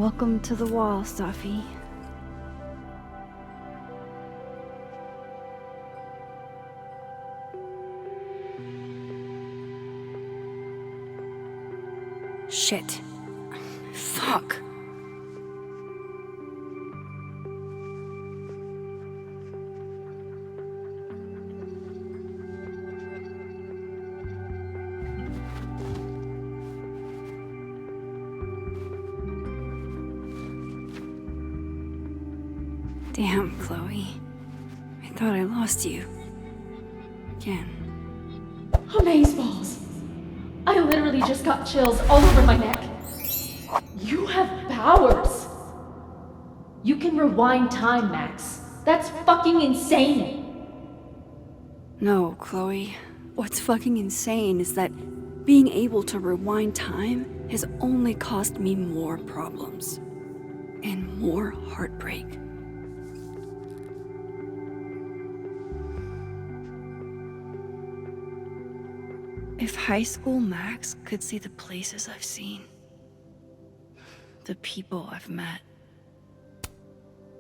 Welcome to the wall, Safi. Shit. Fuck. Damn, Chloe. I thought I lost you. Again. Amazeballs! I literally just got chills all over my neck. You have powers! You can rewind time, Max. That's fucking insane! No, Chloe. What's fucking insane is that being able to rewind time has only caused me more problems. And more heartbreak. If high school Max could see the places I've seen, the people I've met.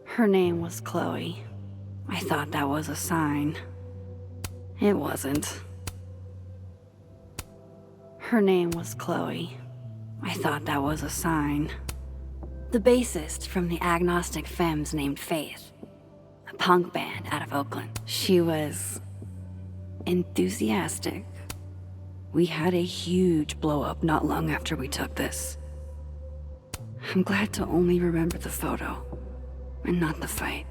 Her name was Chloe. I thought that was a sign. It wasn't. Her name was Chloe. I thought that was a sign. The bassist from the agnostic femmes named Faith, a punk band out of Oakland. She was enthusiastic. We had a huge blow-up not long after we took this. I'm glad to only remember the photo, and not the fight.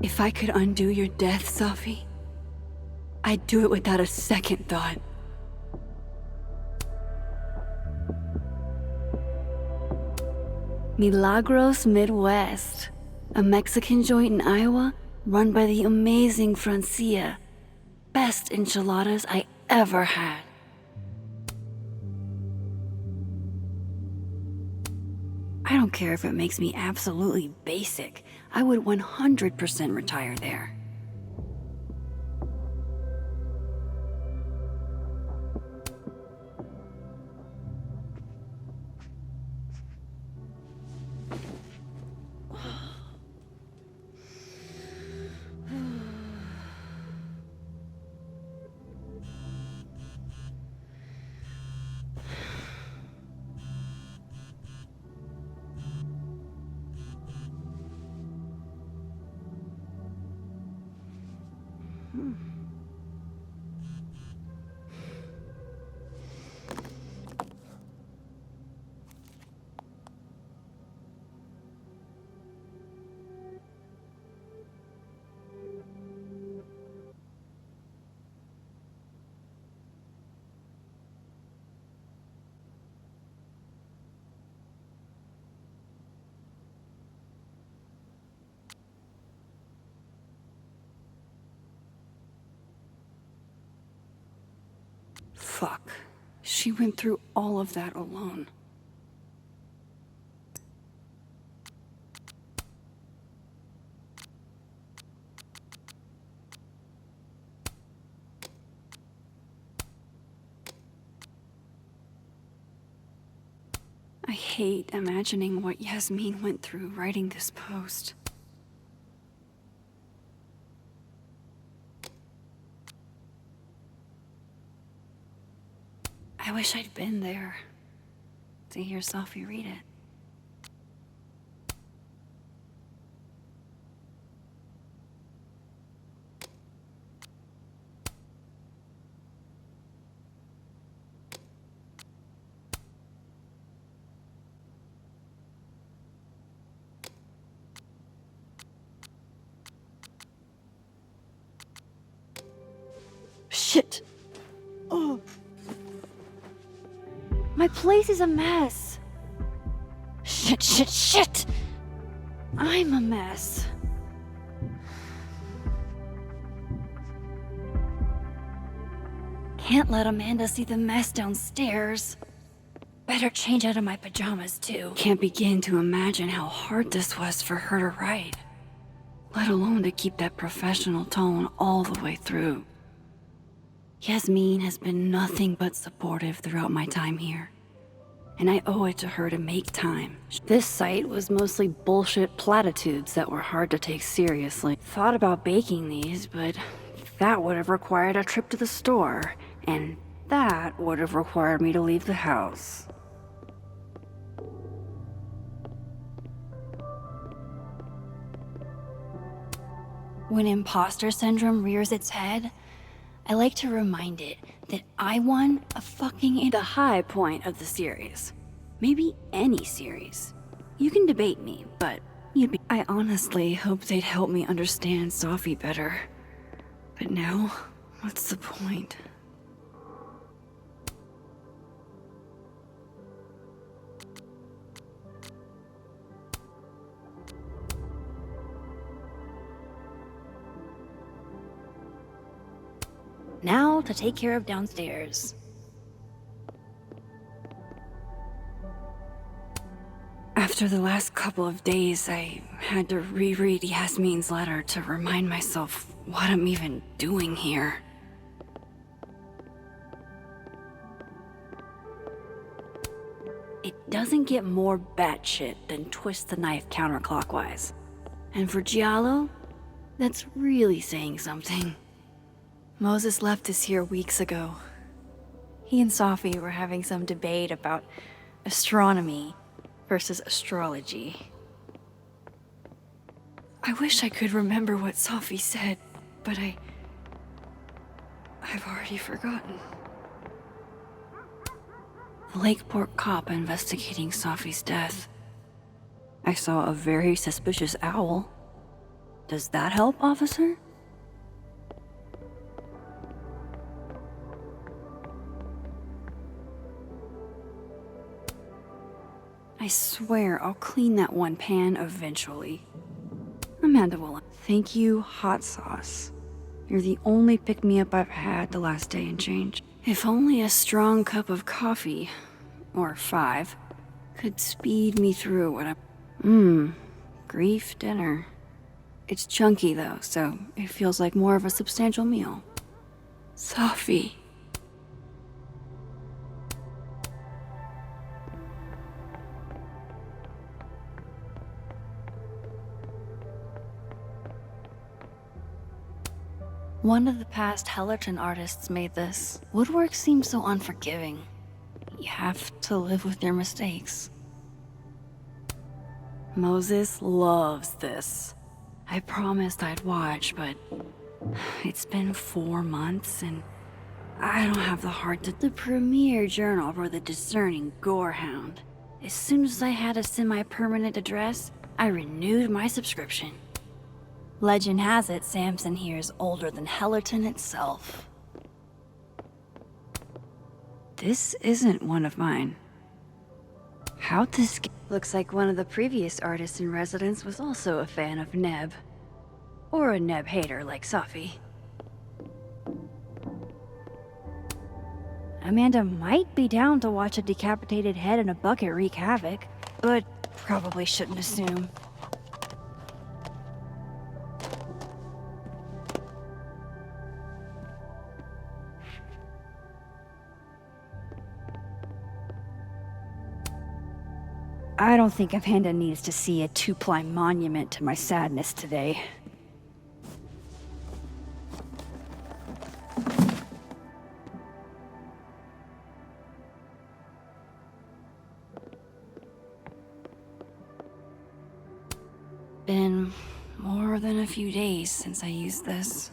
If I could undo your death, Safi, I'd do it without a second thought. Milagros Midwest, a Mexican joint in Iowa run by the amazing Francia. Best enchiladas I ever had. I don't care if it makes me absolutely basic. I would 100% retire there. Fuck. She went through all of that alone. I hate imagining what Yasmin went through writing this post. I wish I'd been there to hear Safi read it. Shit! Oh. My place is a mess. Shit, shit, shit! I'm a mess. Can't let Amanda see the mess downstairs. Better change out of my pajamas, too. Can't begin to imagine how hard this was for her to write. Let alone to keep that professional tone all the way through. Yasmin has been nothing but supportive throughout my time here, and I owe it to her to make time. This site was mostly bullshit platitudes that were hard to take seriously. Thought about baking these, but that would have required a trip to the store, and that would have required me to leave the house. When imposter syndrome rears its head, I like to remind it that I won a fucking the high point of the series. Maybe any series. You can debate me, but I honestly hoped they'd help me understand Sophie better. But now, what's the point? Now to take care of downstairs. After the last couple of days, I had to reread Yasmin's letter to remind myself what I'm even doing here. It doesn't get more batshit than twist the knife counterclockwise. And for Giallo, that's really saying something. Moses left us here weeks ago. He and Sophie were having some debate about astronomy versus astrology. I wish I could remember what Sophie said, but I've already forgotten. The Lakeport cop investigating Sophie's death. I saw a very suspicious owl. Does that help, officer? I swear I'll clean that one pan eventually. Amanda will. Thank you, hot sauce. You're the only pick-me-up I've had the last day and change. If only a strong cup of coffee, or 5, could speed me through what grief dinner. It's chunky though, so it feels like more of a substantial meal. Sophie. One of the past Hellerton artists made this. Woodwork seems so unforgiving. You have to live with your mistakes. Moses loves this. I promised I'd watch, but it's been 4 months and I don't have the heart to. The premier journal for the discerning gorehound. As soon as I had a semi-permanent address, I renewed my subscription. Legend has it Samson here is older than Hellerton itself. This isn't one of mine. How'd this get? Looks like one of the previous artists in residence was also a fan of Neb. Or a Neb hater like Sophie. Amanda might be down to watch a decapitated head in a bucket wreak havoc, but probably shouldn't assume. I don't think Amanda needs to see a 2-ply monument to my sadness today. Been more than a few days since I used this.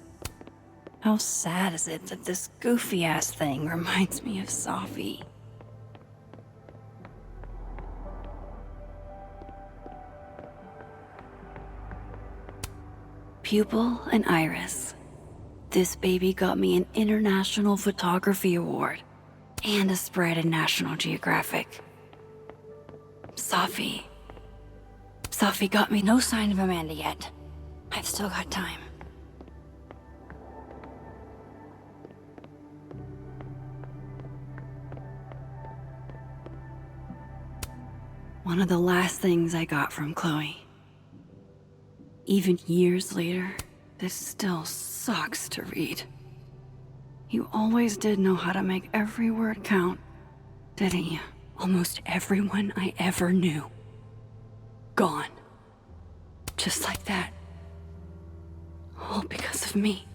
How sad is it that this goofy-ass thing reminds me of Sophie? Pupil and iris. This baby got me an International Photography Award and a spread in National Geographic. Sophie got me. No sign of Amanda yet. I've still got time. One of the last things I got from Chloe. Even years later, this still sucks to read. You always did know how to make every word count, didn't you? Almost everyone I ever knew. Gone. Just like that. All because of me.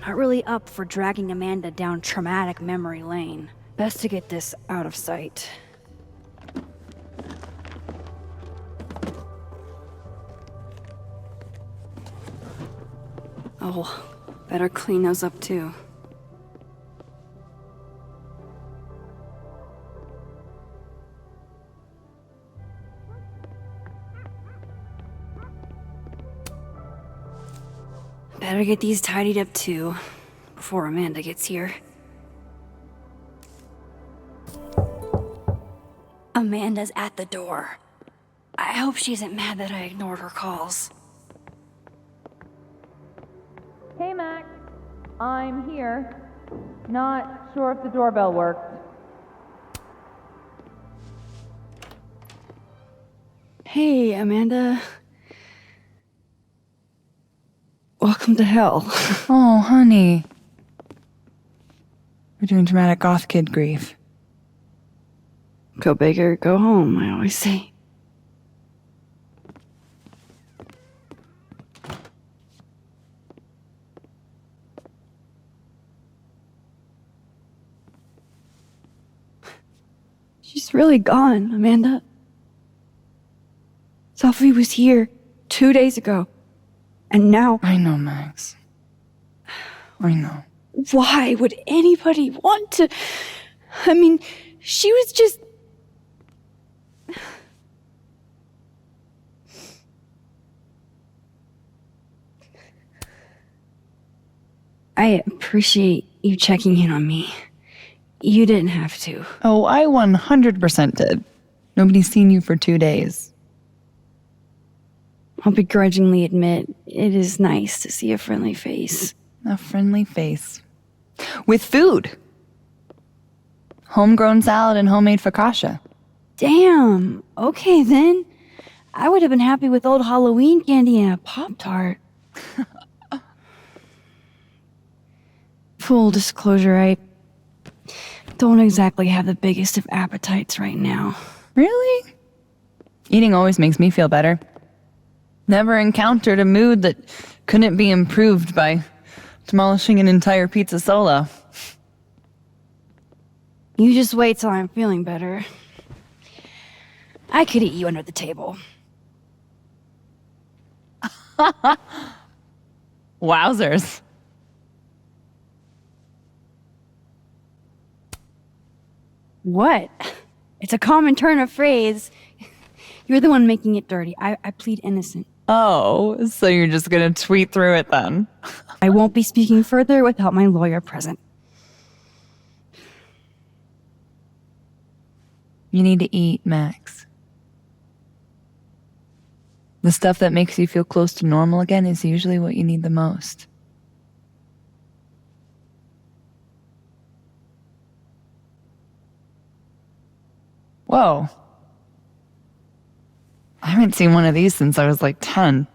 Not really up for dragging Amanda down traumatic memory lane. Best to get this out of sight. Oh, better clean those up too. Better get these tidied up too, before Amanda gets here. Amanda's at the door. I hope she isn't mad that I ignored her calls. Hey, Max. I'm here. Not sure if the doorbell worked. Hey, Amanda. Welcome to hell. Oh, honey. We're doing dramatic goth kid grief. Go big or go home, I always say. She's really gone, Amanda. Sophie was here 2 days ago. And now... I know, Max. I know. Why would anybody want to... I mean, she was just... I appreciate you checking in on me. You didn't have to. Oh, I 100% did. Nobody's seen you for 2 days. I'll begrudgingly admit, it is nice to see a friendly face. A friendly face. With food. Homegrown salad and homemade focaccia. Damn, okay then. I would have been happy with old Halloween candy and a Pop-Tart. Full disclosure, I don't exactly have the biggest of appetites right now. Really? Eating always makes me feel better. Never encountered a mood that couldn't be improved by demolishing an entire pizza solo. You just wait till I'm feeling better. I could eat you under the table. Wowzers. What? It's a common turn of phrase. You're the one making it dirty. I plead innocent. Oh, so you're just gonna tweet through it then? I won't be speaking further without my lawyer present. You need to eat, Max. The stuff that makes you feel close to normal again is usually what you need the most. Whoa. I haven't seen one of these since I was like 10.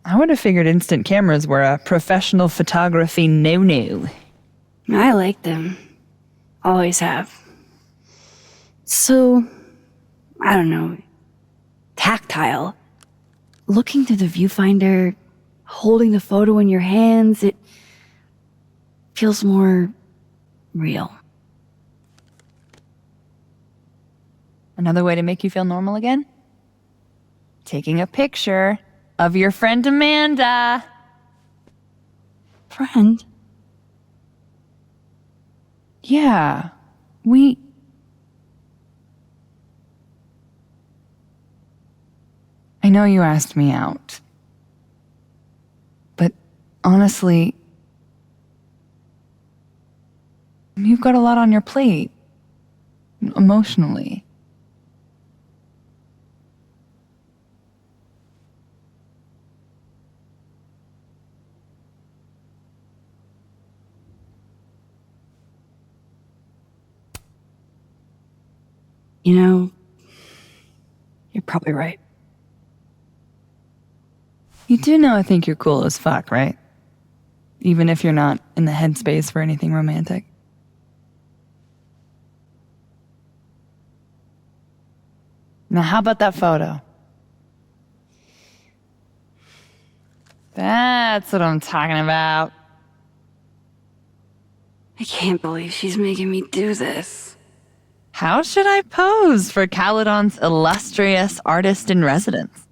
I would have figured instant cameras were a professional photography no-no. I like them. Always have. So, I don't know, tactile. Looking through the viewfinder, holding the photo in your hands, it feels more real. Another way to make you feel normal again? Taking a picture of your friend Amanda. Friend? Yeah, know you asked me out. But honestly, you've got a lot on your plate, emotionally. You know, you're probably right. You do know I think you're cool as fuck, right? Even if you're not in the headspace for anything romantic. Now, how about that photo? That's what I'm talking about. I can't believe she's making me do this. How should I pose for Caledon's illustrious artist in residence?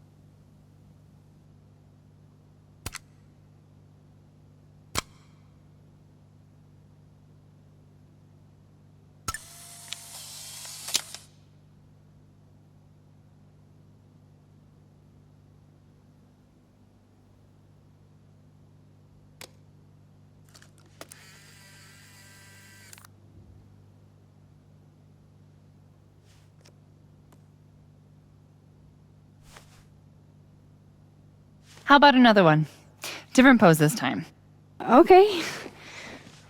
How about another one? Different pose this time. Okay.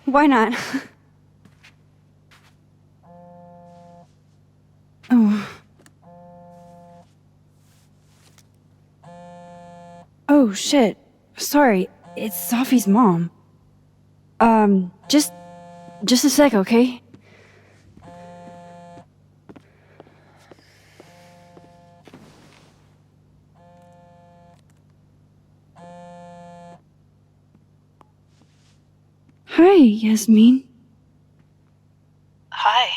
Why not? Oh. Oh, shit. Sorry. It's Sophie's mom. Just a sec, okay? Hi, Yasmin. Hi.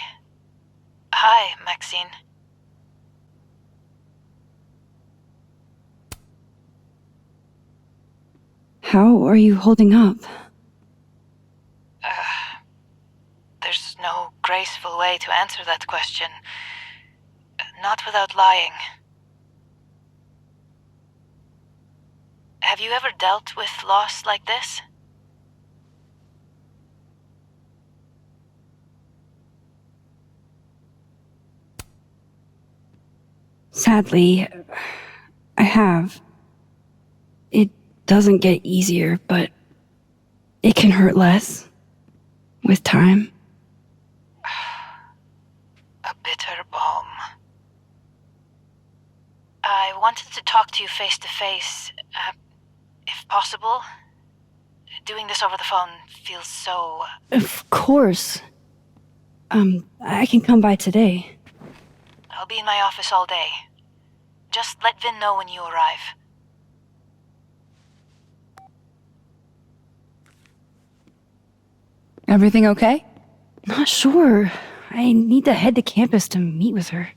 Hi, Maxine. How are you holding up? There's no graceful way to answer that question. Not without lying. Have you ever dealt with loss like this? Sadly, I have. It doesn't get easier, but it can hurt less with time. A bitter balm. I wanted to talk to you face to face, if possible. Doing this over the phone feels so... Of course. I can come by today. I'll be in my office all day. Just let Vin know when you arrive. Everything okay? Not sure. I need to head to campus to meet with her.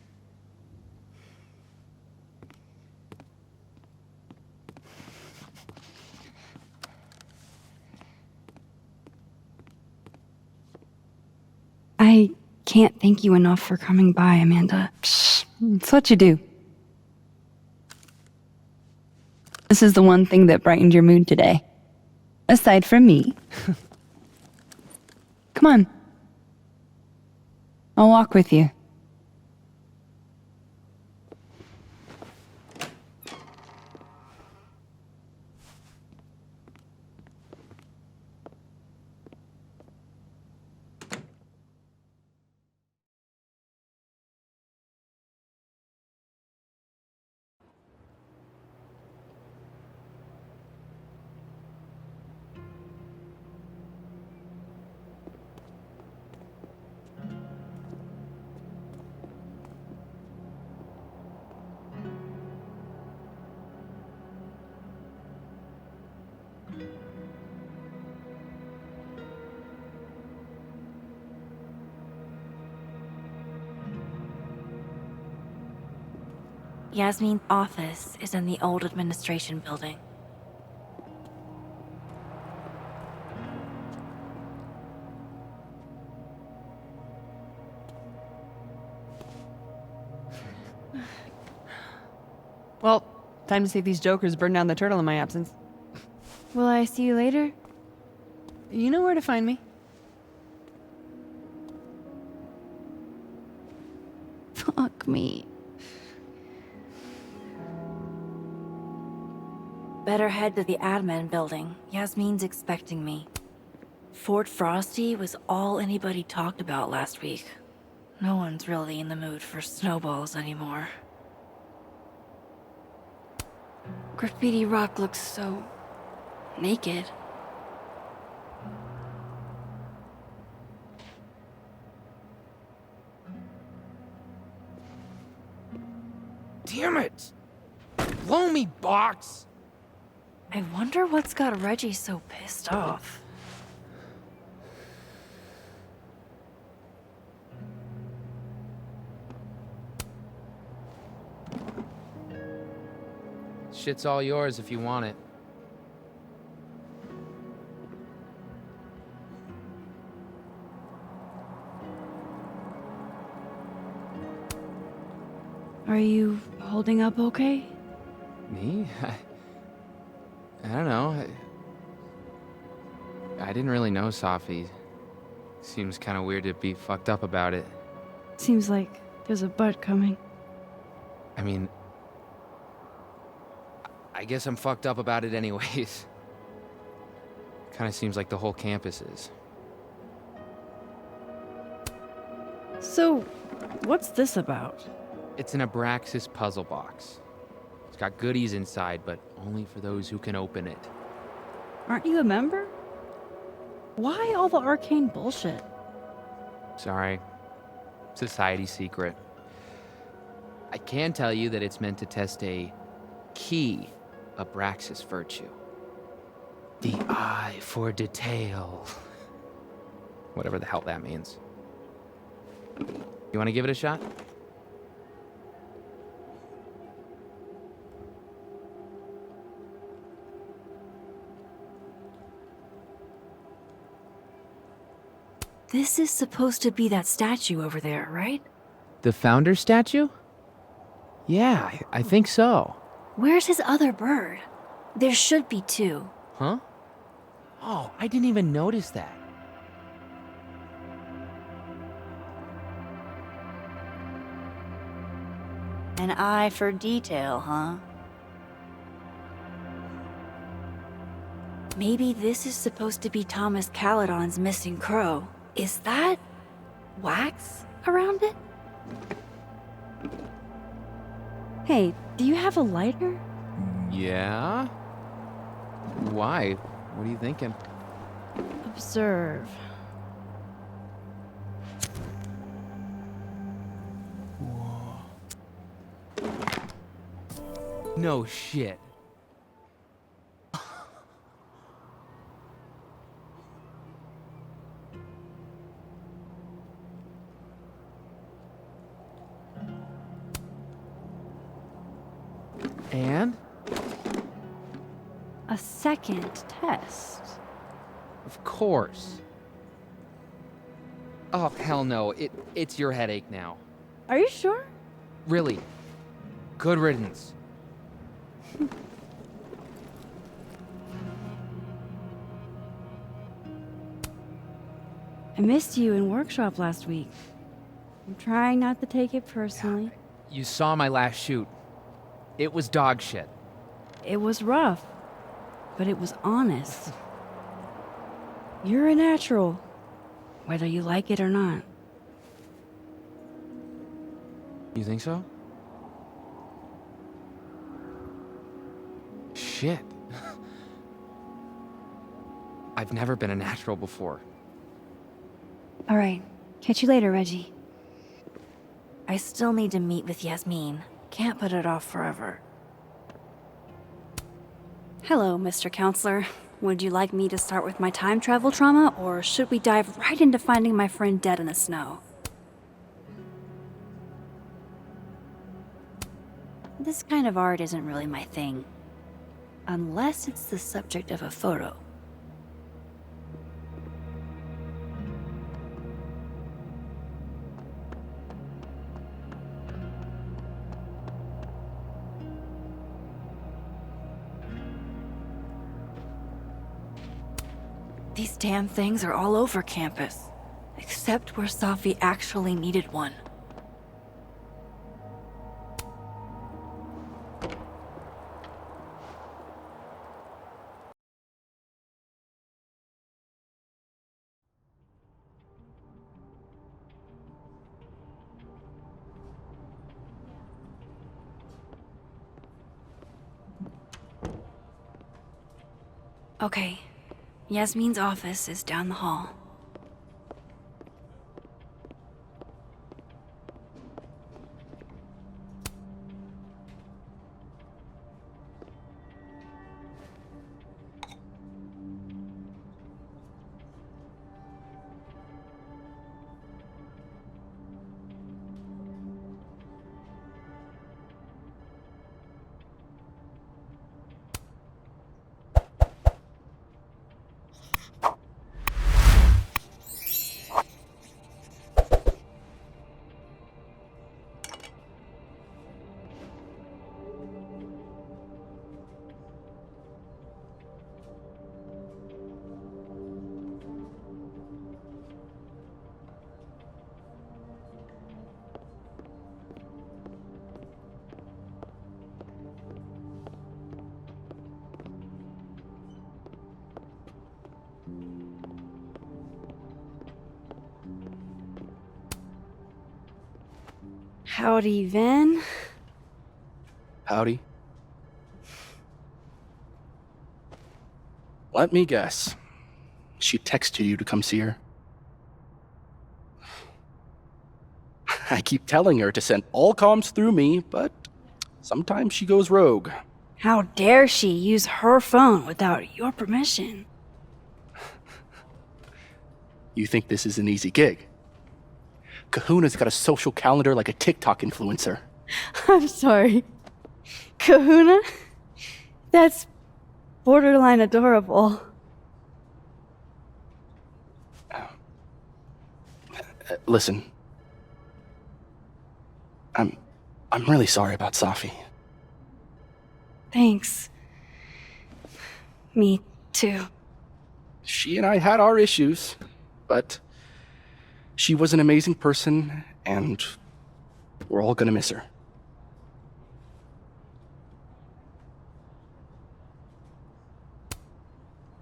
I can't thank you enough for coming by, Amanda. Psh, it's what you do. This is the one thing that brightened your mood today. Aside from me. Come on. I'll walk with you. Yasmin's office is in the old administration building. Well, Time to see if these jokers burn down the turtle in my absence. Will I see you later? You know where to find me. Fuck me. Better head to the admin building. Yasmin's expecting me. Fort Frosty was all anybody talked about last week. No one's really in the mood for snowballs anymore. Graffiti Rock looks so naked. Damn it! Blow me, box! I wonder what's got Reggie so pissed off. Shit's all yours if you want it. Are you holding up okay? Me? I don't know. I didn't really know Safi. Seems kind of weird to be fucked up about it. Seems like there's a but coming. I mean, I guess I'm fucked up about it anyways. Kind of seems like the whole campus is. So, what's this about? It's an Abraxas puzzle box. It's got goodies inside, but only for those who can open it. Aren't you a member? Why all the arcane bullshit? Sorry. Society secret. I can tell you that it's meant to test a key Abraxas virtue. The eye for detail. Whatever the hell that means. You want to give it a shot? This is supposed to be that statue over there, right? The founder statue? Yeah, I think so. Where's his other bird? There should be two. Huh? Oh, I didn't even notice that. An eye for detail, huh? Maybe this is supposed to be Thomas Caledon's missing crow. Is that wax around it? Hey, do you have a lighter? Yeah? Why? What are you thinking? Observe. No shit. And? A second test. Of course. Oh, hell no. It's your headache now. Are you sure? Really. Good riddance. I missed you in workshop last week. I'm trying not to take it personally. You saw my last shoot. It was dog shit. It was rough, but it was honest. You're a natural, whether you like it or not. You think so? Shit. I've never been a natural before. All right, catch you later, Reggie. I still need to meet with Yasmin. Can't put it off forever. Hello, Mr. Counselor. Would you like me to start with my time travel trauma, or should we dive right into finding my friend dead in the snow? This kind of art isn't really my thing. Unless it's the subject of a photo. These damn things are all over campus, except where Safi actually needed one. Okay, Yasmin's office is down the hall. Howdy, Vin. Howdy. Let me guess. She texted you to come see her? I keep telling her to send all comms through me, but sometimes she goes rogue. How dare she use her phone without your permission? You think this is an easy gig? Kahuna's got a social calendar like a TikTok influencer. I'm sorry. Kahuna? That's borderline adorable. Listen. I'm really sorry about Safi. Thanks. Me too. She and I had our issues, but she was an amazing person, and we're all gonna miss her.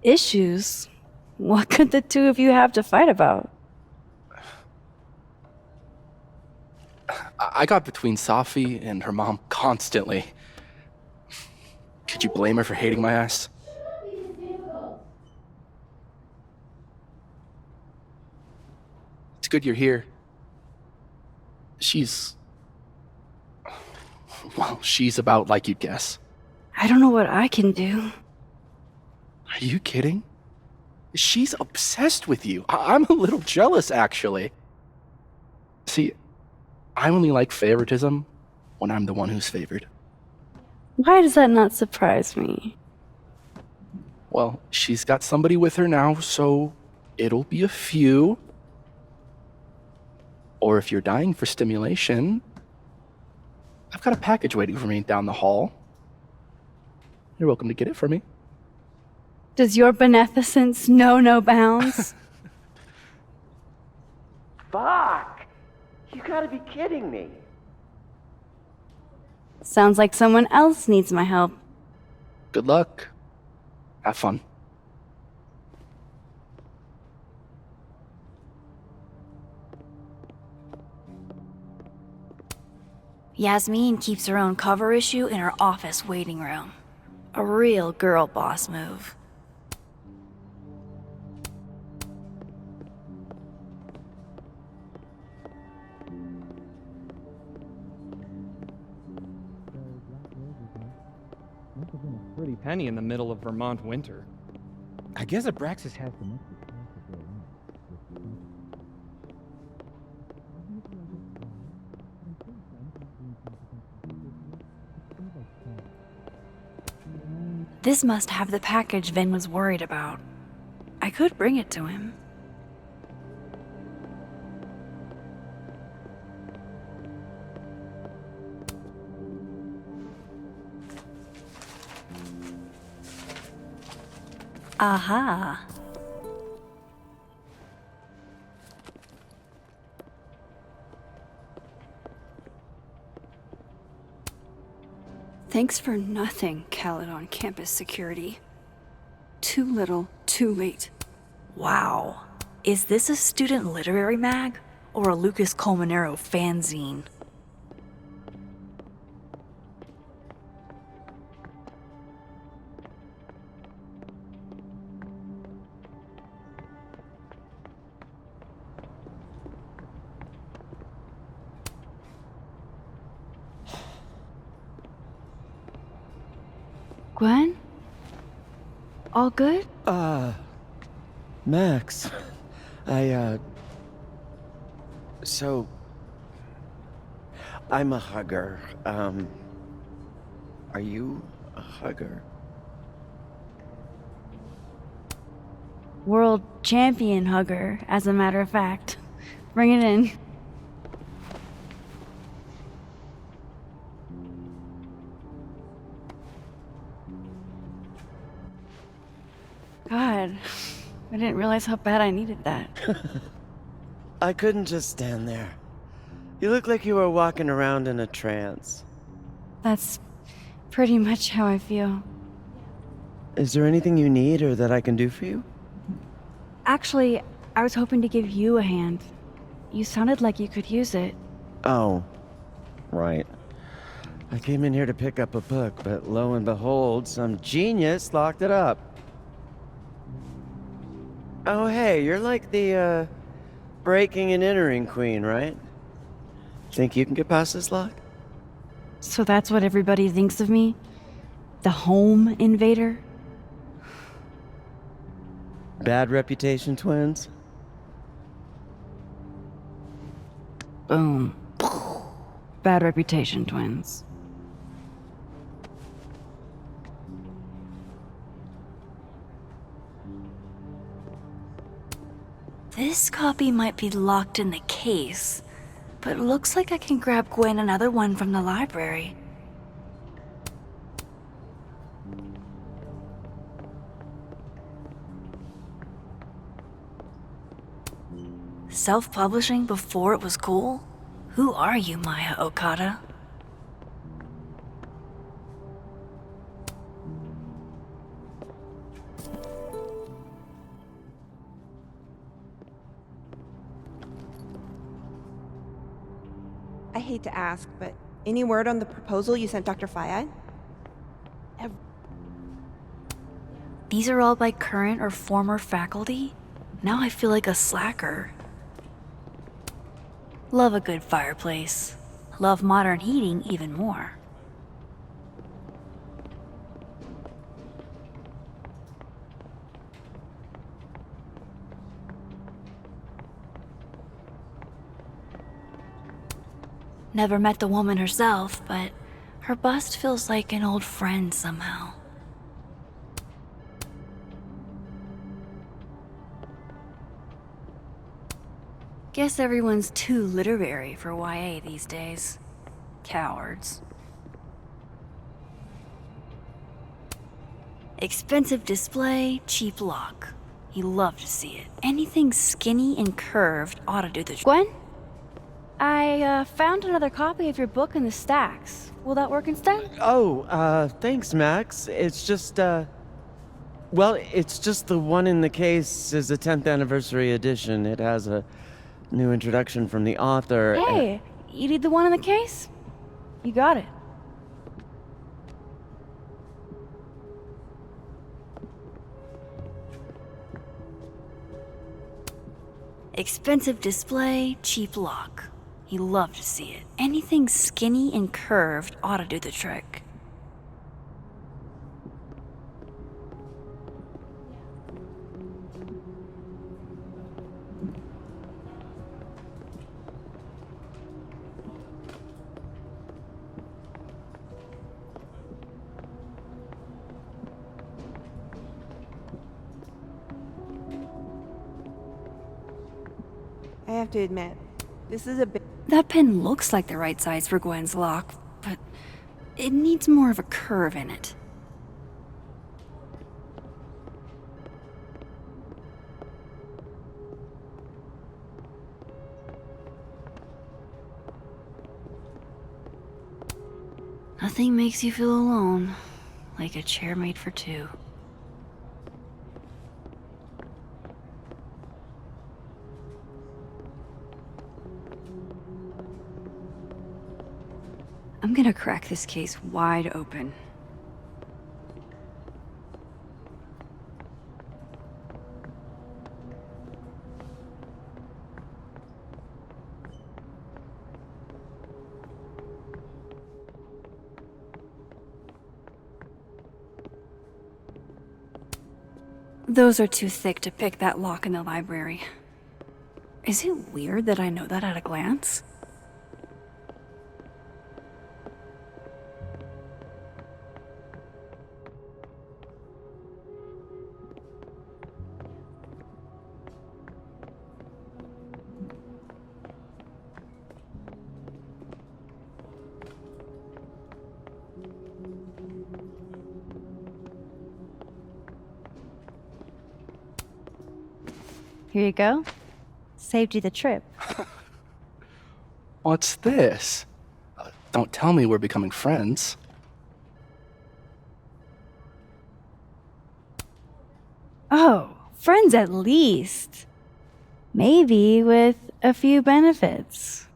Issues? What could the two of you have to fight about? I got between Safi and her mom constantly. Could you blame her for hating my ass? It's good you're here. She's about like you'd guess. I don't know what I can do. Are you kidding? She's obsessed with you. I'm a little jealous, actually. See, I only like favoritism when I'm the one who's favored. Why does that not surprise me? Well, she's got somebody with her now, so it'll be a few. Or if you're dying for stimulation, I've got a package waiting for me down the hall. You're welcome to get it for me. Does your beneficence know no bounds? Fuck! You gotta be kidding me. Sounds like someone else needs my help. Good luck. Have fun. Yasmin keeps her own cover issue in her office waiting room. A real girl boss move. Pretty penny in the middle of Vermont winter. I guess Abraxas has the most. This must have the package Vin was worried about. I could bring it to him. Aha. Thanks for nothing, Khaled on campus security. Too little, too late. Wow. Is this a student literary mag? Or a Lucas Colmenero fanzine? Gwen? All good? Max. So... I'm a hugger. Are you a hugger? World champion hugger, as a matter of fact. Bring it in. God, I didn't realize how bad I needed that. I couldn't just stand there. You look like you were walking around in a trance. That's pretty much how I feel. Is there anything you need or that I can do for you? Actually, I was hoping to give you a hand. You sounded like you could use it. Oh, right. I came in here to pick up a book, but lo and behold, some genius locked it up. Oh, hey, you're like the, breaking and entering queen, right? Think you can get past this lock? So that's what everybody thinks of me? The home invader? Bad reputation, twins? Boom. Bad reputation, twins. This copy might be locked in the case, but it looks like I can grab Gwen another one from the library. Self-publishing before it was cool? Who are you, Maya Okada? I hate to ask, but any word on the proposal you sent Dr. Fayad? These are all by current or former faculty? Now I feel like a slacker. Love a good fireplace. Love modern heating even more. Never met the woman herself, but her bust feels like an old friend somehow. Guess everyone's too literary for YA these days. Cowards. Expensive display, cheap lock. You love to see it. Anything skinny and curved ought to do the Gwen? I found another copy of your book in the stacks. Will that work instead? Oh, thanks, Max. It's just, well, it's just the one in the case is a 10th anniversary edition. It has a new introduction from the author. Hey, you need the one in the case? You got it. expensive display, cheap lock. You love to see it. Anything skinny and curved ought to do the trick. I have to admit, this is a bit... That pen looks like the right size for Gwen's lock, but it needs more of a curve in it. Nothing makes you feel alone like a chair made for two. I'm gonna crack this case wide open. Those are too thick to pick that lock in the library. Is it weird that I know that at a glance? Here you go. Saved you the trip. What's this? Don't tell me we're becoming friends. Oh, friends at least. Maybe with a few benefits.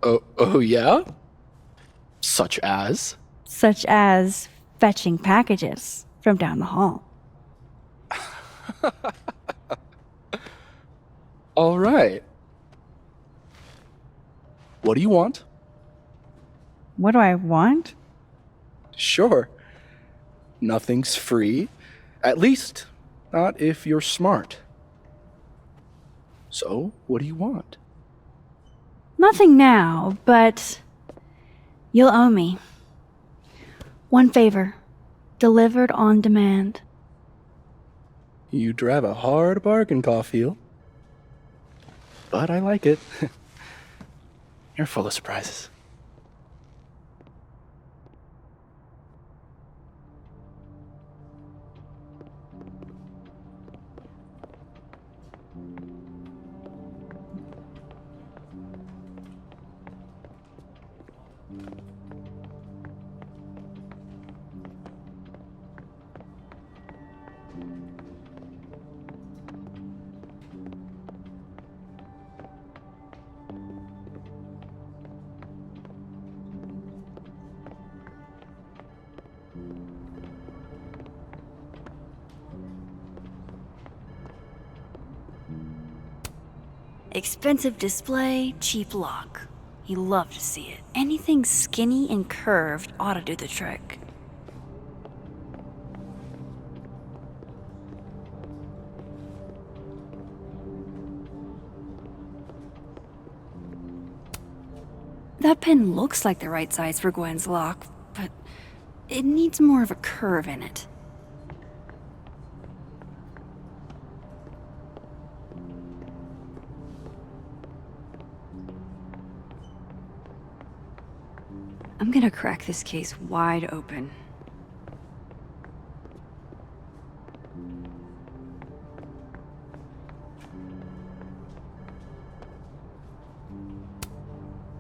Oh yeah? Such as? Such as fetching packages from down the hall. All right. What do you want? What do I want? Sure. Nothing's free. At least, not if you're smart. So, what do you want? Nothing now, but you'll owe me. One favor, delivered on demand. You drive a hard bargain, Caulfield. But I like it. You're full of surprises. Expensive display, cheap lock. You love to see it. Anything skinny and curved ought to do the trick. That pin looks like the right size for Gwen's lock, but it needs more of a curve in it. I'm gonna crack this case wide open.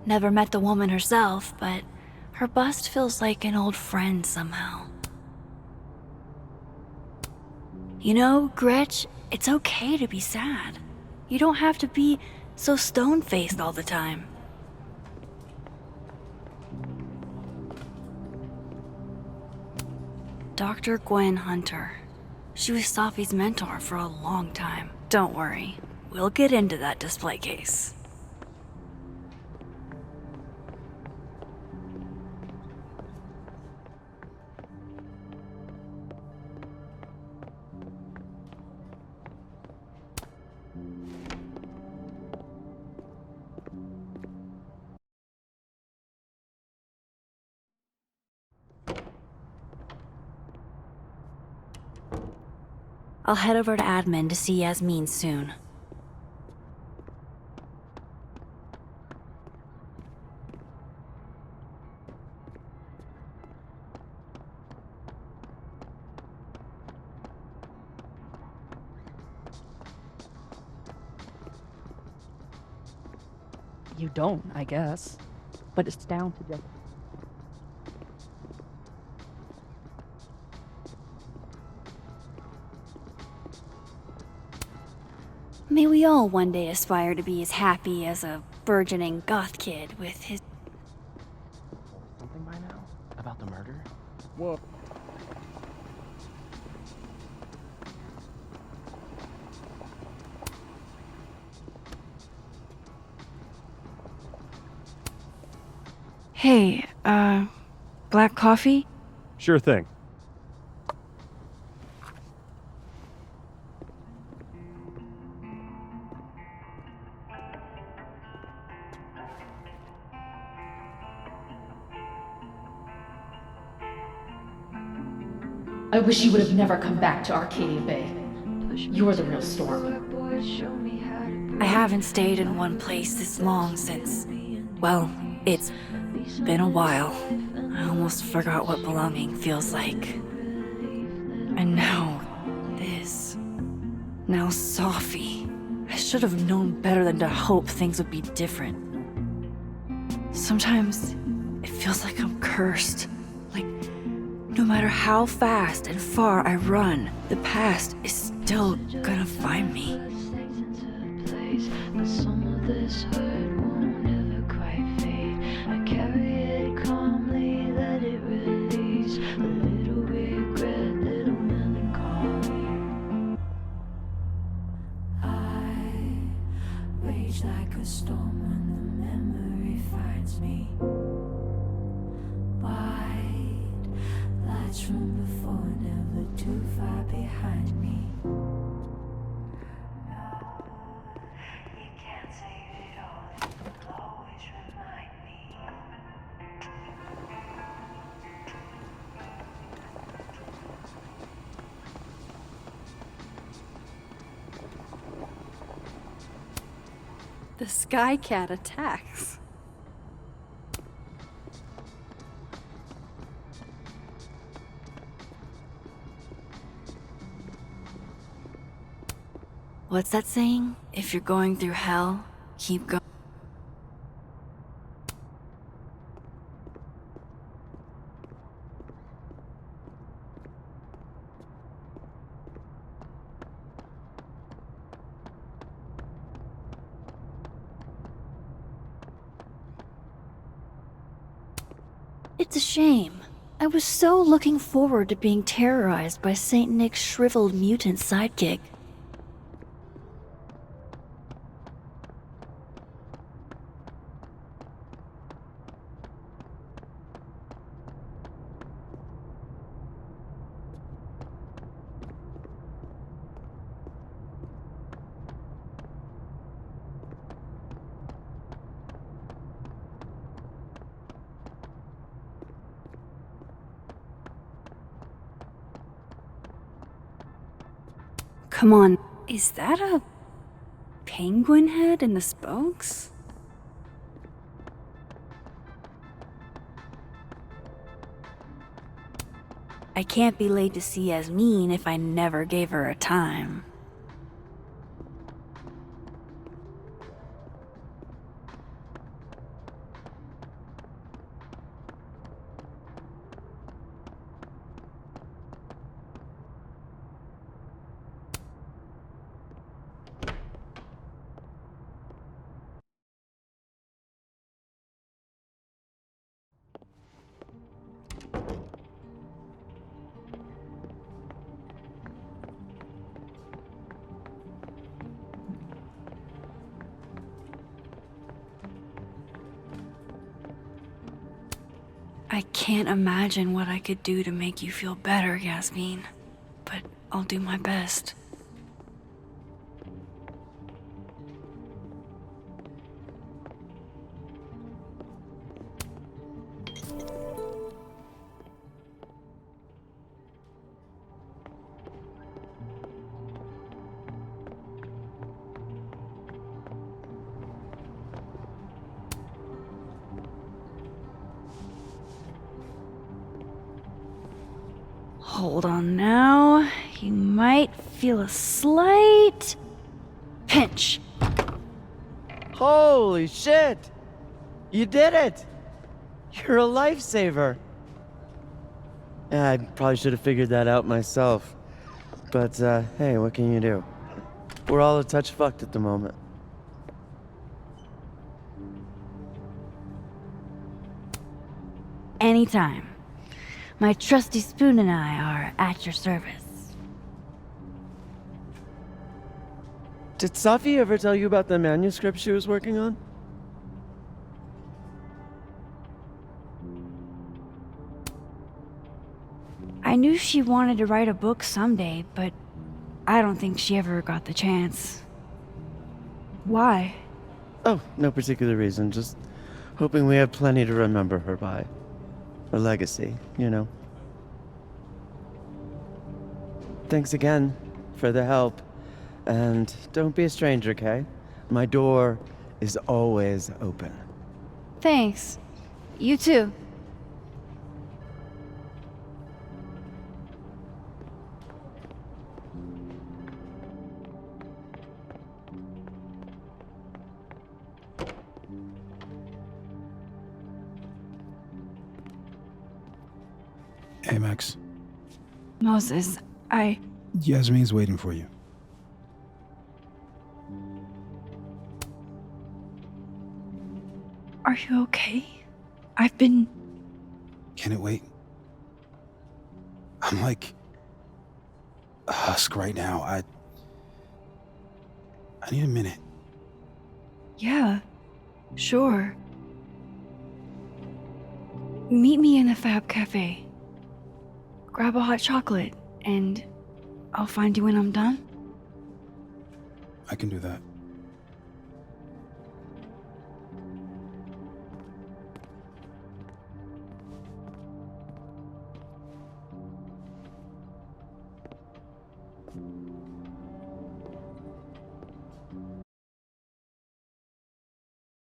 Never met the woman herself, but her bust feels like an old friend somehow. You know, Gretch, it's okay to be sad. You don't have to be so stone-faced all the time. Dr. Gwen Hunter. She was Safi's mentor for a long time. Don't worry, we'll get into that display case. I'll head over to admin to see Yasmin soon. You don't, I guess. But it's down to just... May we all one day aspire to be as happy as a burgeoning goth kid with his... Something by now? About the murder? Whoa. Hey, black coffee? Sure thing. I wish you would have never come back to Arcadia Bay. You're the real storm. I haven't stayed in one place this long since... Well, it's been a while. I almost forgot what belonging feels like. And now, this. Now Sophie. I should have known better than to hope things would be different. Sometimes, it feels like I'm cursed. Like, no matter how fast and far I run, the past is still gonna find me. But some of this hurt won't ever quite fade. I carry it calmly, let it release. A little regret, little melancholy. I rage like a storm when the memory finds me. White lights from before, never too far behind me. The sky cat attacks. What's that saying? If you're going through hell, keep going. It's a shame. I was so looking forward to being terrorized by Saint Nick's shriveled mutant sidekick. Come on, is that a penguin head in the spokes? I can't be laid to see as mean if I never gave her a time. I can't imagine what I could do to make you feel better, Yasmin. But I'll do my best. Hold on now. You might feel a slight pinch. Holy shit! You did it! You're a lifesaver! Yeah, I probably should have figured that out myself. But, hey, what can you do? We're all a touch fucked at the moment. Anytime. My trusty spoon and I are at your service. Did Safi ever tell you about the manuscript she was working on? I knew she wanted to write a book someday, but I don't think she ever got the chance. Why? Oh, no particular reason. Just hoping we have plenty to remember her by. A legacy, you know. Thanks again for the help. And don't be a stranger, Kay. My door is always open. Thanks. You too. Hey, Max. Moses, Yasmin's waiting for you. Are you okay? I've been... Can it wait? I'm like a husk right now. I need a minute. Yeah, sure. Meet me in the Fab Cafe. Grab a hot chocolate, and I'll find you when I'm done. I can do that.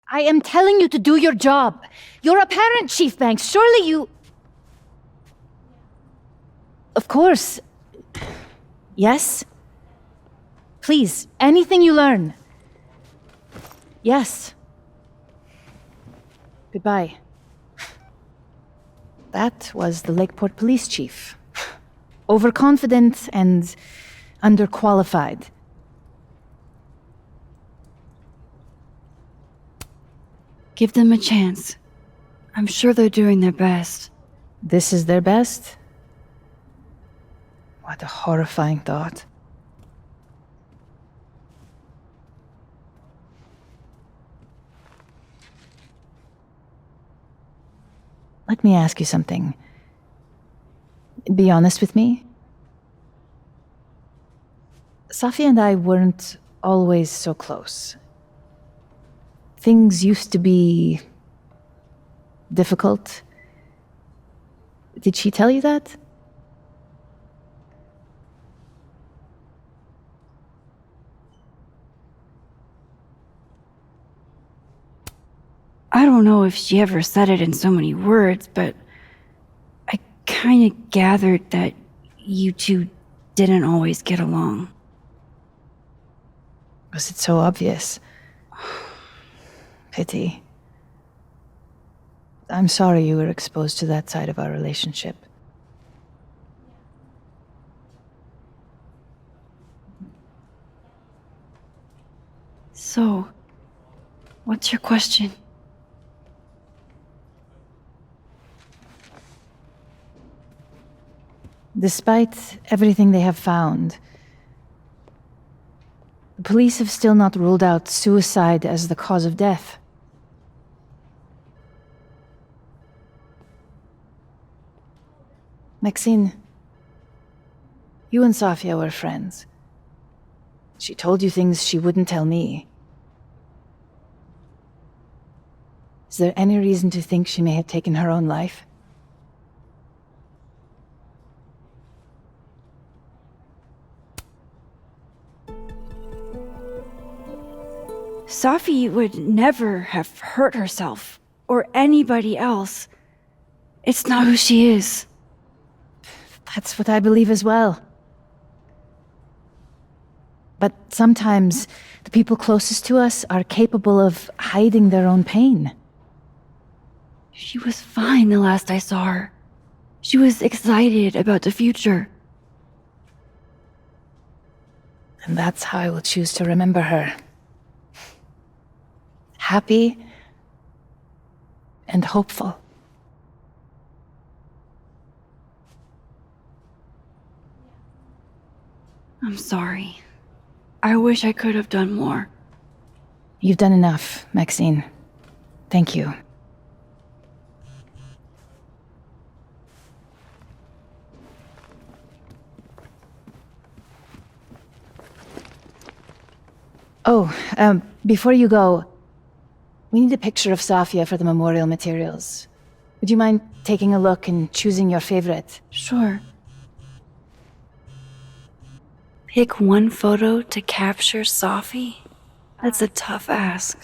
I am telling you to do your job. You're a parent, Chief Banks. Surely you... Of course. Yes? Please, anything you learn. Yes. Goodbye. That was the Lakeport Police Chief. Overconfident and underqualified. Give them a chance. I'm sure they're doing their best. This is their best? What a horrifying thought. Let me ask you something. Be honest with me. Safi and I weren't always so close. Things used to be difficult. Did she tell you that? I don't know if she ever said it in so many words, but I kind of gathered that you two didn't always get along. Was it so obvious? Pity. I'm sorry you were exposed to that side of our relationship. So, what's your question? Despite everything they have found, the police have still not ruled out suicide as the cause of death. Maxine, you and Safia were friends. She told you things she wouldn't tell me. Is there any reason to think she may have taken her own life? Safi would never have hurt herself, or anybody else. It's not who she is. That's what I believe as well. But sometimes the people closest to us are capable of hiding their own pain. She was fine the last I saw her. She was excited about the future. And that's how I will choose to remember her. Happy and hopeful. I'm sorry. I wish I could have done more. You've done enough, Maxine. Thank you. Oh, before you go, we need a picture of Safia for the memorial materials. Would you mind taking a look and choosing your favorite? Sure. Pick one photo to capture Safi? That's a tough ask.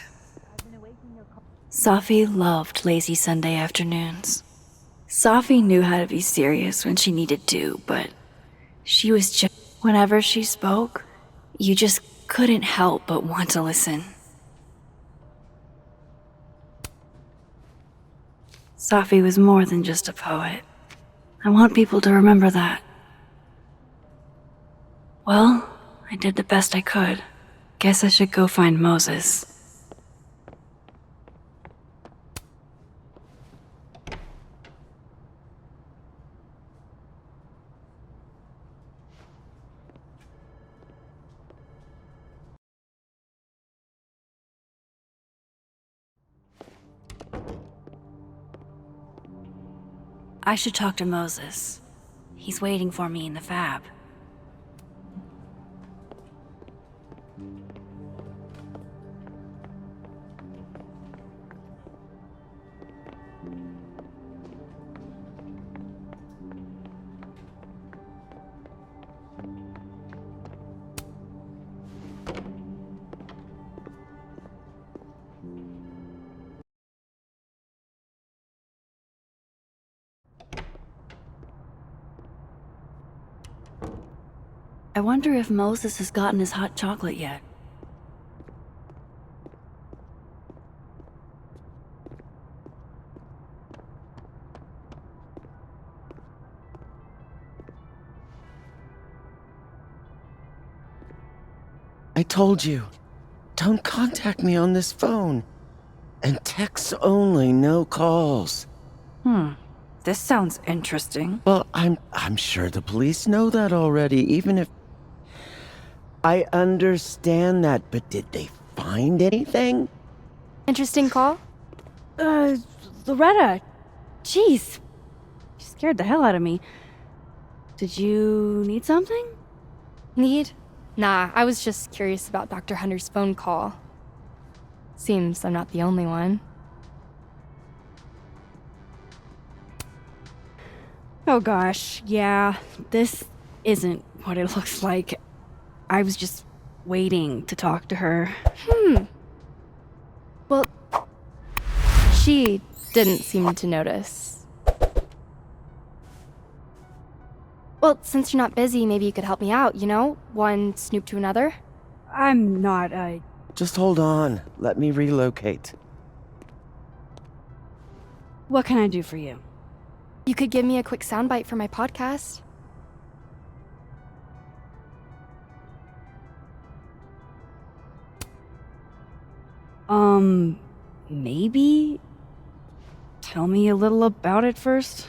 Safi loved lazy Sunday afternoons. Safi knew how to be serious when she needed to, but she was just... Whenever she spoke, you just couldn't help but want to listen. Safi was more than just a poet. I want people to remember that. Well, I did the best I could. Guess I should go find Moses. I should talk to Moses. He's waiting for me in the fab. I wonder if Moses has gotten his hot chocolate yet. I told you, don't contact me on this phone. And texts only, no calls. This sounds interesting. Well, I'm sure the police know that already, even if... I understand that, but did they find anything? Interesting call? Loretta. Jeez. You scared the hell out of me. Did you need something? Need? Nah, I was just curious about Dr. Hunter's phone call. Seems I'm not the only one. Oh gosh, yeah. This isn't what it looks like. I was just waiting to talk to her. Well, she didn't seem to notice. Well, since you're not busy, maybe you could help me out, you know? One snoop to another? I'm not, Just hold on. Let me relocate. What can I do for you? You could give me a quick soundbite for my podcast. Maybe? Tell me a little about it first.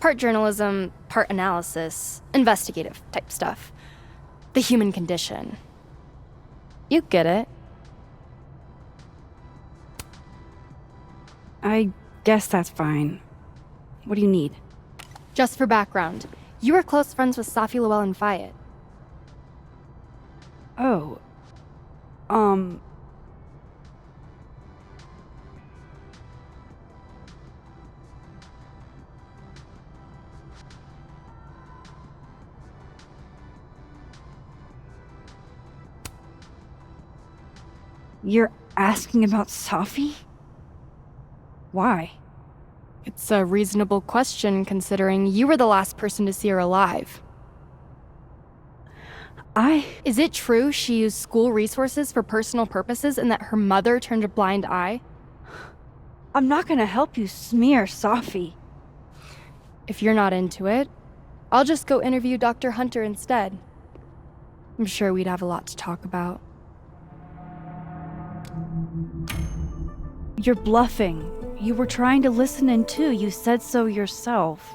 Part journalism, part analysis, investigative type stuff. The human condition. You get it. I guess that's fine. What do you need? Just for background, you were close friends with Safi Llewellyn and Fayette. Oh. You're asking about Safi? Why? It's a reasonable question considering you were the last person to see her alive. Is it true she used school resources for personal purposes and that her mother turned a blind eye? I'm not gonna help you smear Safi. If you're not into it, I'll just go interview Dr. Hunter instead. I'm sure we'd have a lot to talk about. You're bluffing. You were trying to listen in too. You said so yourself.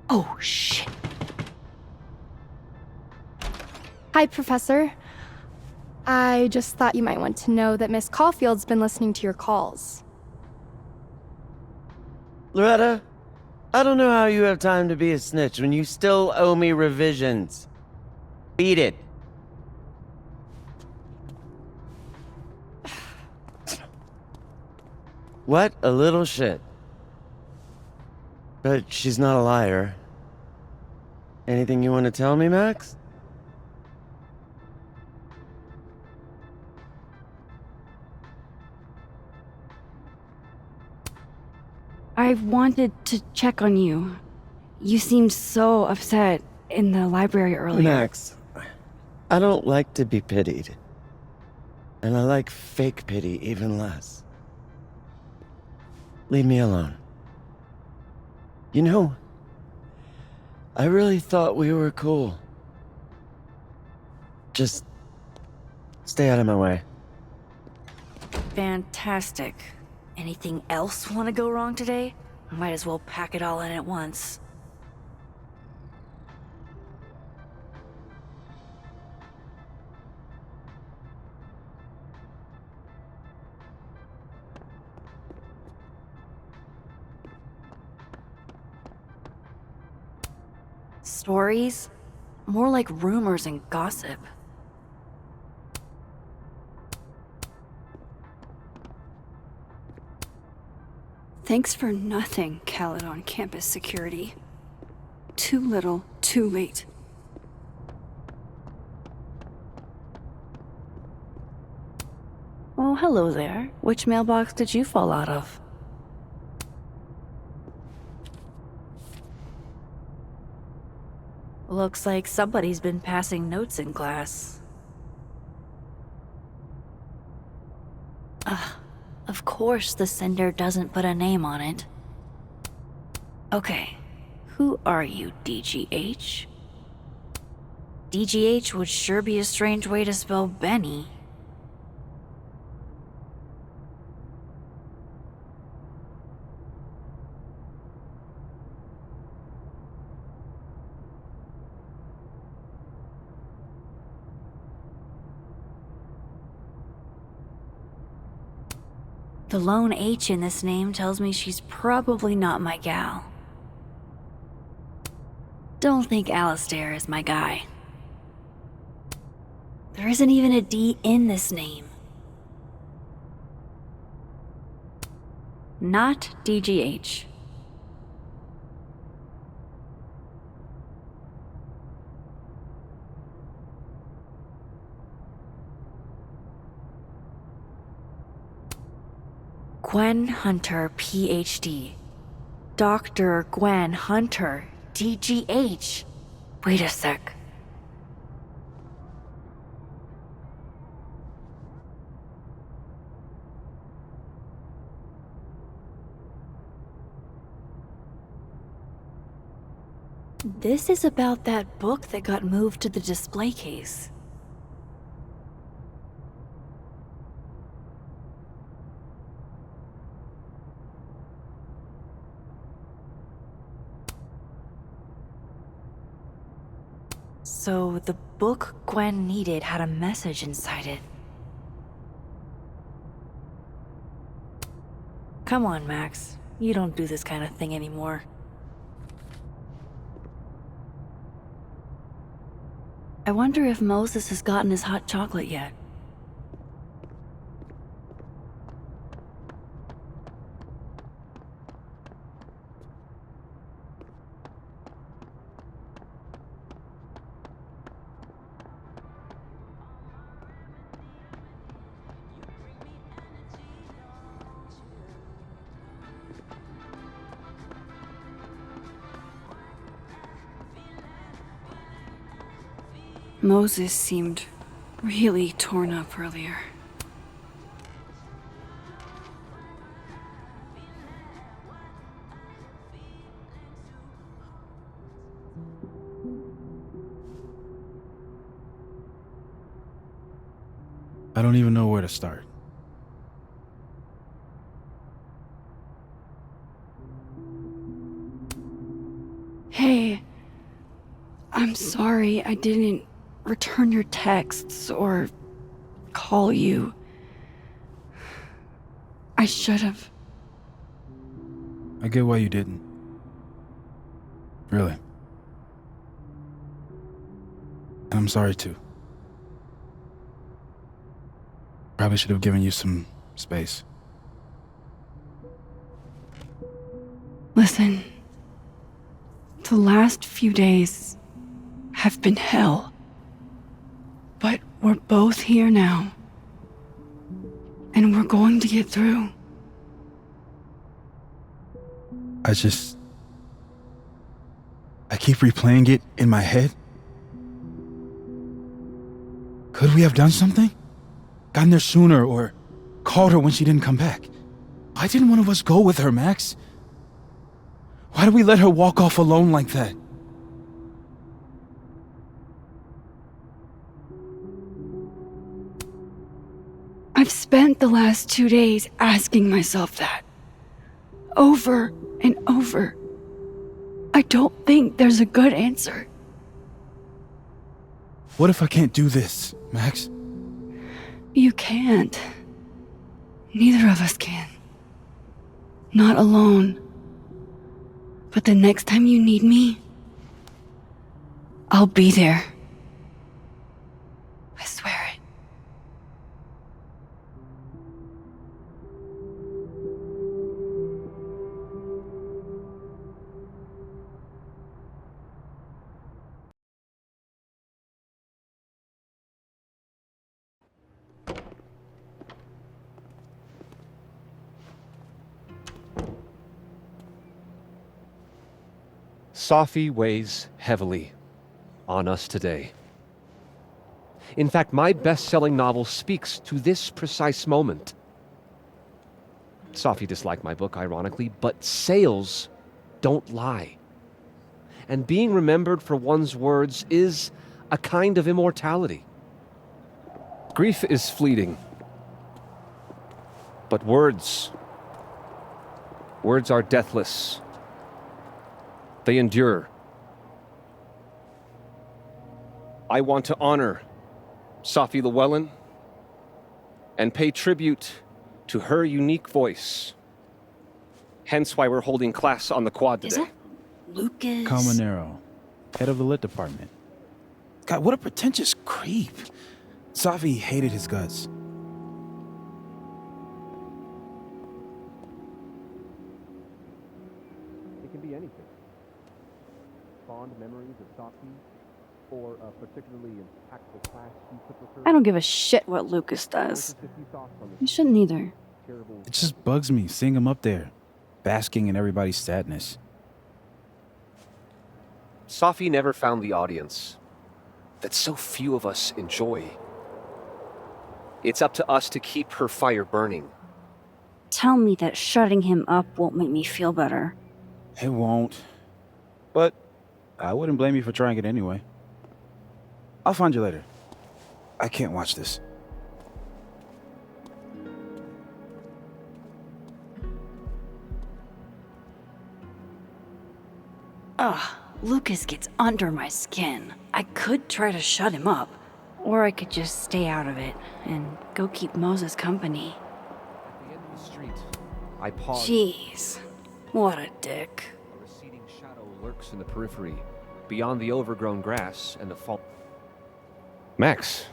Oh, shit. Hi, Professor. I just thought you might want to know that Miss Caulfield's been listening to your calls. Loretta, I don't know how you have time to be a snitch when you still owe me revisions. Beat it. What a little shit. But she's not a liar. Anything you want to tell me, Max? I wanted to check on you. You seemed so upset in the library earlier. Max, I don't like to be pitied. And I like fake pity even less. Leave me alone. You know, I really thought we were cool. Just stay out of my way. Fantastic. Anything else want to go wrong today? Might as well pack it all in at once. Stories? More like rumors and gossip. Thanks for nothing, Caledon campus security. Too little, too late. Oh, hello there. Which mailbox did you fall out of? Looks like somebody's been passing notes in class. Of course the sender doesn't put a name on it. Okay, who are you, DGH? DGH would sure be a strange way to spell Benny. The lone H in this name tells me she's probably not my gal. Don't think Alistair is my guy. There isn't even a D in this name. Not DGH. Gwen Hunter, PhD. Dr. Gwen Hunter, DGH. Wait a sec. This is about that book that got moved to the display case. So the book Gwen needed had a message inside it. Come on, Max. You don't do this kind of thing anymore. I wonder if Moses has gotten his hot chocolate yet. Moses seemed really torn up earlier. I don't even know where to start. Hey, I'm sorry I didn't return your texts or call you. I should have. I get why you didn't. Really. And I'm sorry too. Probably should have given you some space. Listen, the last few days have been hell. But we're both here now. And we're going to get through. I keep replaying it in my head. Could we have done something? Gotten there sooner or called her when she didn't come back? Why didn't one of us go with her, Max? Why did we let her walk off alone like that? I've spent the last 2 days asking myself that. Over and over. I don't think there's a good answer. What if I can't do this, Max? You can't. Neither of us can. Not alone. But the next time you need me, I'll be there. I swear it. Sophie weighs heavily on us today. In fact, my best-selling novel speaks to this precise moment. Sophie disliked my book, ironically, but sales don't lie. And being remembered for one's words is a kind of immortality. Grief is fleeting, but words are deathless. They endure. I want to honor Sophie Llewellyn and pay tribute to her unique voice. Hence why we're holding class on the quad today. Is that Lucas? Caminero, head of the lit department. God, what a pretentious creep. Sophie hated his guts. It can be anything. Fond memories of Sophie, or a particularly impactful class you took with her. I don't give a shit what Lucas does. You shouldn't either. It just bugs me seeing him up there, basking in everybody's sadness. Sophie never found the audience that so few of us enjoy. It's up to us to keep her fire burning. Tell me that shutting him up won't make me feel better. It won't. But I wouldn't blame you for trying it anyway. I'll find you later. I can't watch this. Ugh, Lucas gets under my skin. I could try to shut him up. Or I could just stay out of it and go keep Moses company. At the end of the street, I paused. Jeez, what a dick. A receding shadow lurks in the periphery, beyond the overgrown grass and the fall. Max.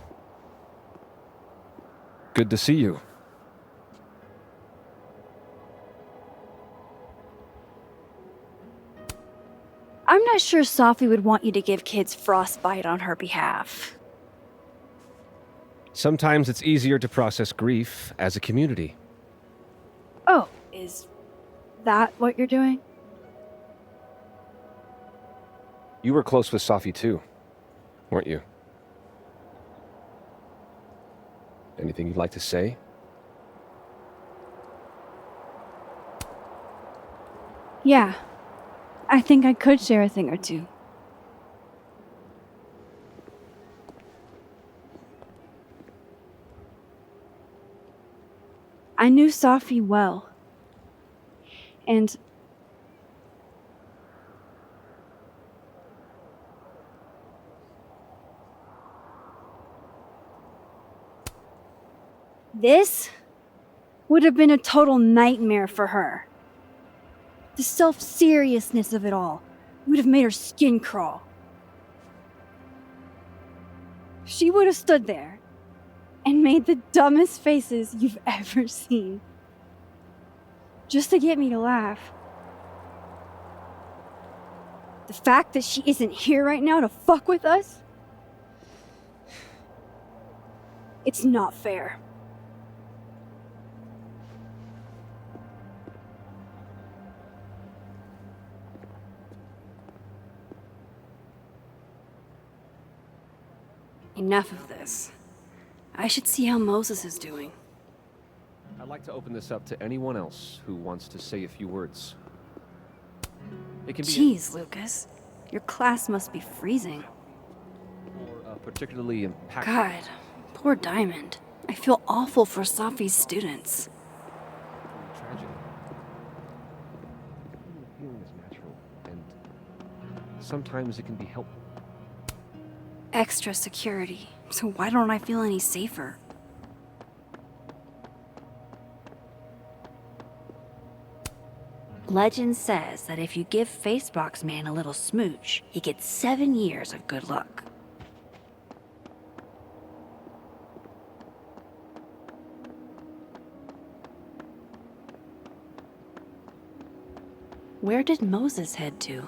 Good to see you. I'm not sure Sophie would want you to give kids frostbite on her behalf. Sometimes it's easier to process grief as a community. Oh, is that what you're doing? You were close with Sophie too, weren't you? Anything you'd like to say? Yeah, I think I could share a thing or two. I knew Safi well. And this would have been a total nightmare for her. The self-seriousness of it all would have made her skin crawl. She would have stood there and made the dumbest faces you've ever seen. Just to get me to laugh. The fact that she isn't here right now to fuck with us? It's not fair. Enough of this. I should see how Moses is doing. I'd like to open this up to anyone else who wants to say a few words. It can be Jeez, Lucas. Your class must be freezing. or particularly impactful. God, poor Diamond. I feel awful for Safi's students. Tragedy. Feeling is natural, and sometimes it can be helpful. Extra security. So why don't I feel any safer? Legend says that if you give Facebox Man a little smooch, he gets 7 years of good luck. Where did Moses head to?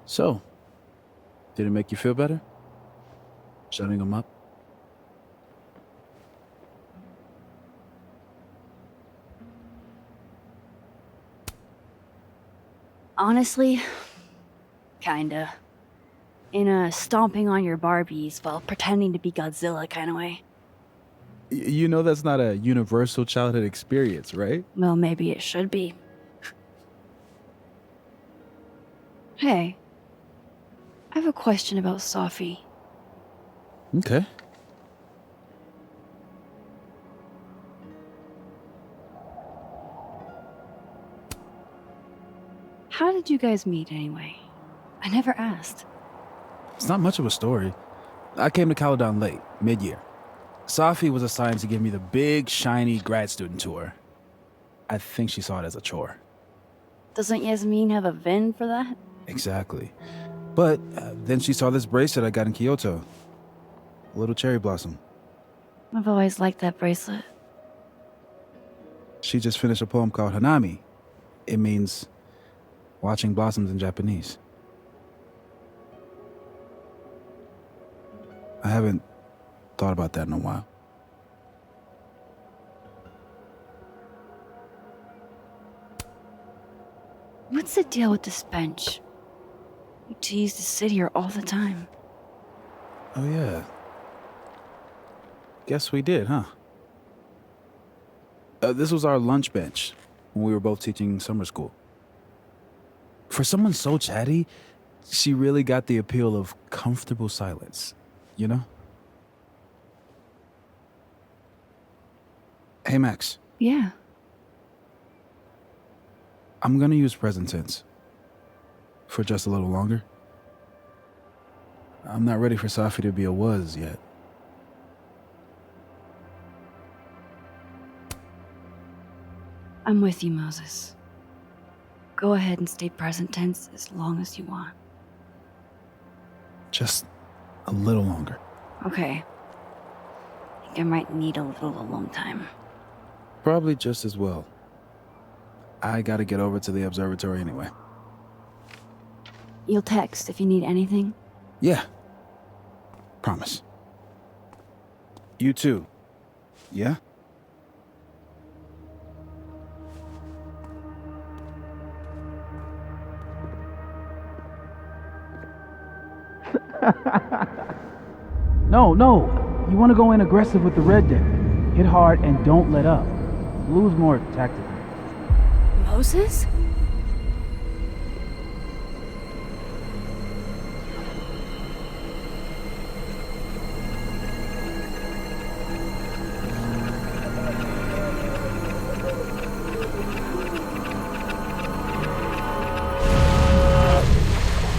So, did it make you feel better? Shutting them up? Honestly, kinda. In a stomping on your Barbies while pretending to be Godzilla kind of way. You know that's not a universal childhood experience, right? Well, maybe it should be. Hey, I have a question about Safi. Okay. How did you guys meet anyway? I never asked. It's not much of a story. I came to Caledon late, mid-year. Safi was assigned to give me the big, shiny grad student tour. I think she saw it as a chore. Doesn't Yasmin have a VIN for that? Exactly. But then she saw this bracelet I got in Kyoto. A little cherry blossom. I've always liked that bracelet. She just finished a poem called Hanami. It means watching blossoms in Japanese. I haven't thought about that in a while. What's the deal with this bench? You two used to sit here all the time. Oh, yeah. Guess we did, huh? This was our lunch bench when we were both teaching summer school. For someone so chatty, she really got the appeal of comfortable silence, you know? Hey, Max. Yeah. I'm gonna use present tense. For just a little longer. I'm not ready for Safi to be a was yet. I'm with you, Moses. Go ahead and stay present tense as long as you want. Just a little longer. Okay. I think I might need a little alone time. Probably just as well. I gotta get over to the observatory anyway. You'll text if you need anything? Yeah. Promise. You too. Yeah? No. You want to go in aggressive with the red deck. Hit hard and don't let up. Blue's more tactical. Moses?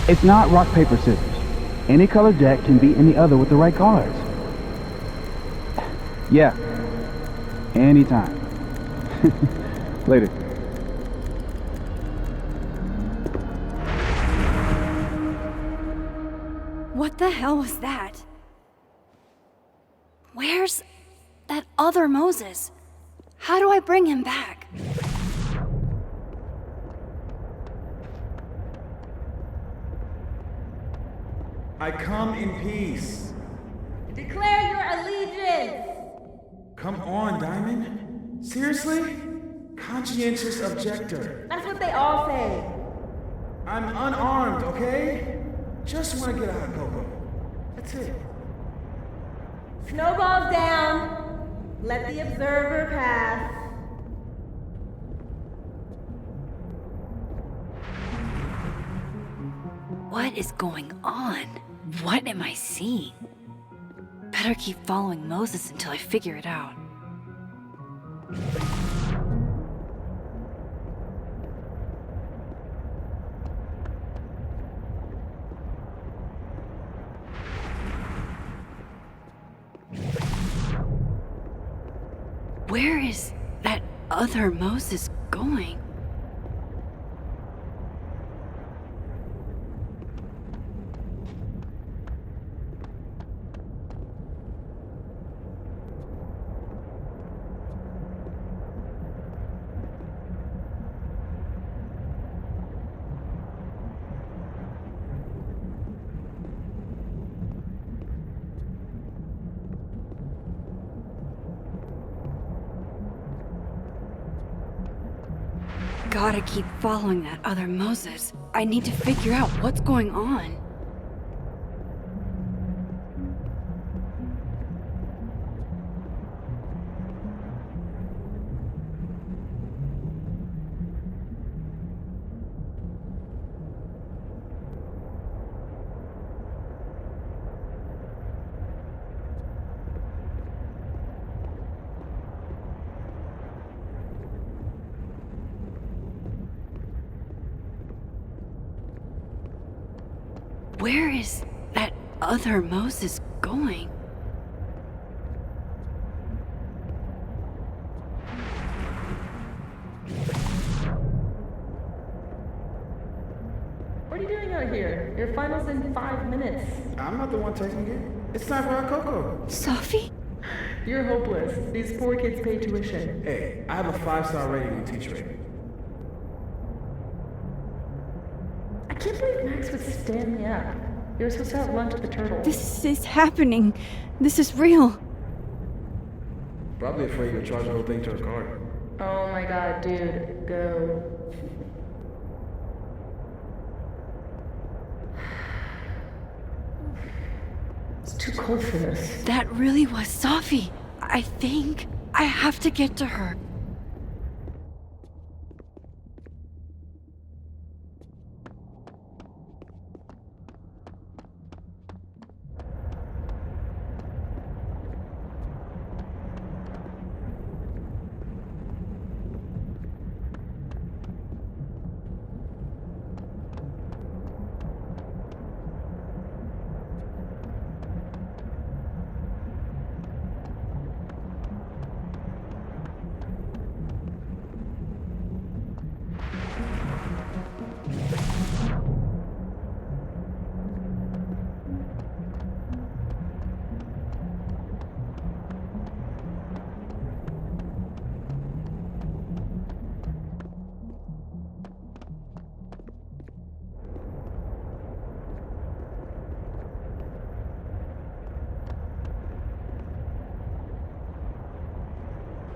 It's not rock, paper, scissors. Any colored deck can beat any other with the right cards. Yeah. Anytime. Later. What the hell was that? Where's that other Moses? How do I bring him back? I come in peace. Declare your allegiance! Come on, Diamond. Seriously? Conscientious objector. That's what they all say. I'm unarmed, okay? Just want to get out of Coco. That's it. Snowballs down. Let the observer pass. What is going on? What am I seeing? Better keep following Moses until I figure it out. Where is that other Moses going? Gotta keep following that other Moses. I need to figure out what's going on. Where is that other Moses going? What are you doing out here? Your final's in 5 minutes. I'm not the one taking it. It's time for our Coco. Sophie? You're hopeless. These poor kids pay tuition. Hey, I have a 5-star rating on teacher. I can't believe Max would stand me up. You were supposed to have lunch at the Turtle. This is happening. This is real. Probably afraid you'll charge the whole thing to her card. Oh my god, dude. Go. It's too cold for this. That really was Sophie. I think I have to get to her.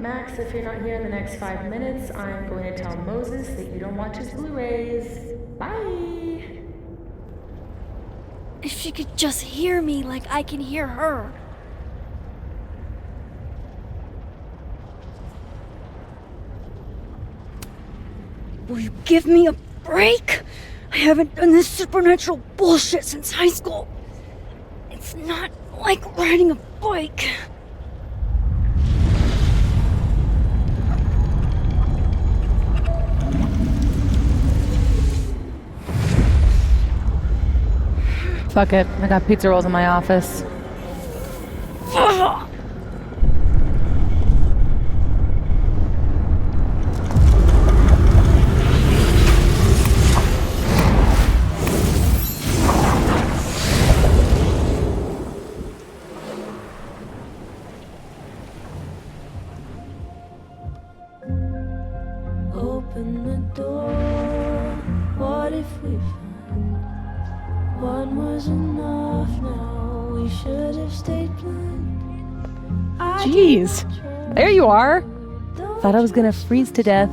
Max, if you're not here in the next 5 minutes, I'm going to tell Moses that you don't watch his Blu-rays. Bye! If she could just hear me like I can hear her. Will you give me a break? I haven't done this supernatural bullshit since high school. It's not like riding a bike. Fuck it. I got pizza rolls in my office. Open the door. What if we found one was enough now? We should have stayed blind. Jeez. There you are. Thought I was gonna freeze to death.